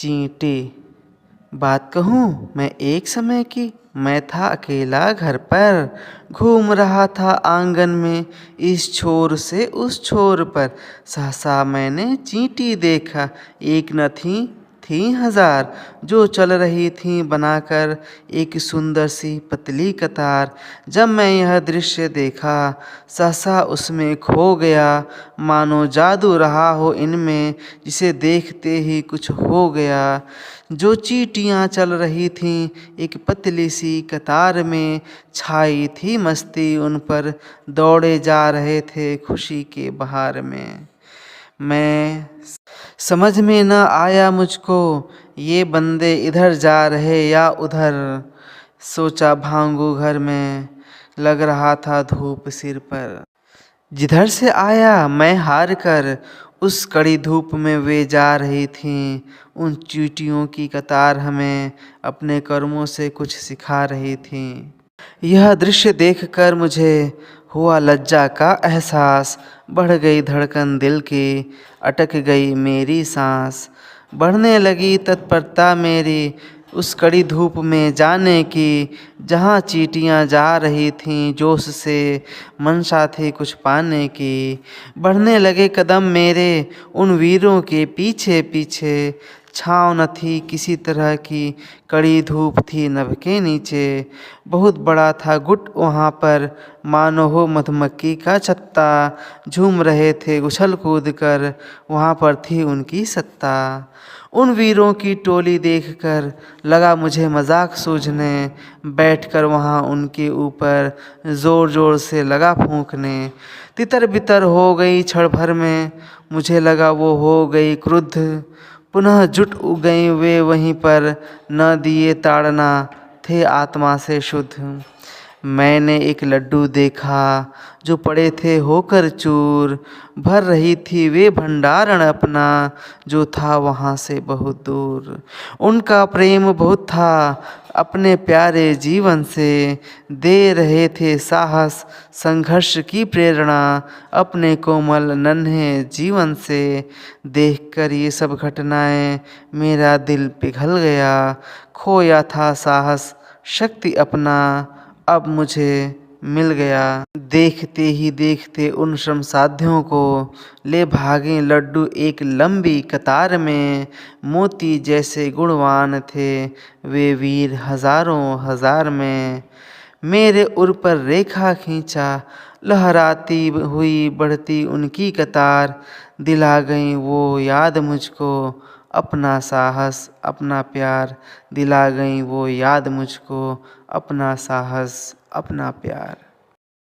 चींटी। बात कहूँ मैं एक समय की, मैं था अकेला घर पर, घूम रहा था आंगन में इस छोर से उस छोर पर। सहसा मैंने चींटी देखा, एक न थी हजार, जो चल रही थी बनाकर एक सुंदर सी पतली कतार। जब मैं यह दृश्य देखा, सहसा उसमें खो गया, मानो जादू रहा हो इनमें, जिसे देखते ही कुछ हो गया। जो चींटियाँ चल रही थीं एक पतली सी कतार में, छाई थी मस्ती उन पर, दौड़े जा रहे थे खुशी के बहार में। मैं समझ में न आया मुझको, ये बंदे इधर जा रहे या उधर। सोचा भागूं घर में, लग रहा था धूप सिर पर। जिधर से आया मैं हार कर, उस कड़ी धूप में वे जा रही थीं। उन चींटियों की कतार हमें अपने कर्मों से कुछ सिखा रही थीं। यह दृश्य देखकर मुझे हुआ लज्जा का एहसास, बढ़ गई धड़कन दिल की, अटक गई मेरी सांस। बढ़ने लगी तत्परता मेरी उस कड़ी धूप में जाने की, जहाँ चींटियाँ जा रही थीं जोश से, मंशा थी कुछ पाने की। बढ़ने लगे कदम मेरे उन वीरों के पीछे पीछे, छाँव न थी किसी तरह की, कड़ी धूप थी नभ के नीचे। बहुत बड़ा था गुट वहाँ पर, मानो हो मधुमक्खी का छत्ता। झूम रहे थे उछल कूद कर, वहाँ पर थी उनकी सत्ता। उन वीरों की टोली देखकर लगा मुझे मजाक सूझने, बैठकर वहाँ उनके ऊपर ज़ोर ज़ोर से लगा फूंकने। तितर बितर हो गई क्षण भर में, मुझे लगा वो हो गई क्रुद्ध। पुनः जुट गई वे वहीं पर, न दिए ताड़ना, थे आत्मा से शुद्ध। मैंने एक लड्डू देखा जो पड़े थे होकर चूर, भर रही थी वे भंडारण अपना, जो था वहाँ से बहुत दूर। उनका प्रेम बहुत था अपने प्यारे जीवन से, दे रहे थे साहस संघर्ष की प्रेरणा, अपने कोमल नन्हे जीवन से। देखकर ये सब घटनाएं मेरा दिल पिघल गया, खोया था साहस शक्ति अपना, अब मुझे मिल गया। देखते ही देखते उन श्रमसाध्यों को ले भागे लड्डू एक लंबी कतार में। मोती जैसे गुणवान थे वे वीर हजारों हजार में। मेरे उर पर रेखा खींचा, लहराती हुई बढ़ती उनकी कतार। दिला गई वो याद मुझको अपना साहस अपना प्यार, दिला गई वो याद मुझको अपना साहस अपना प्यार।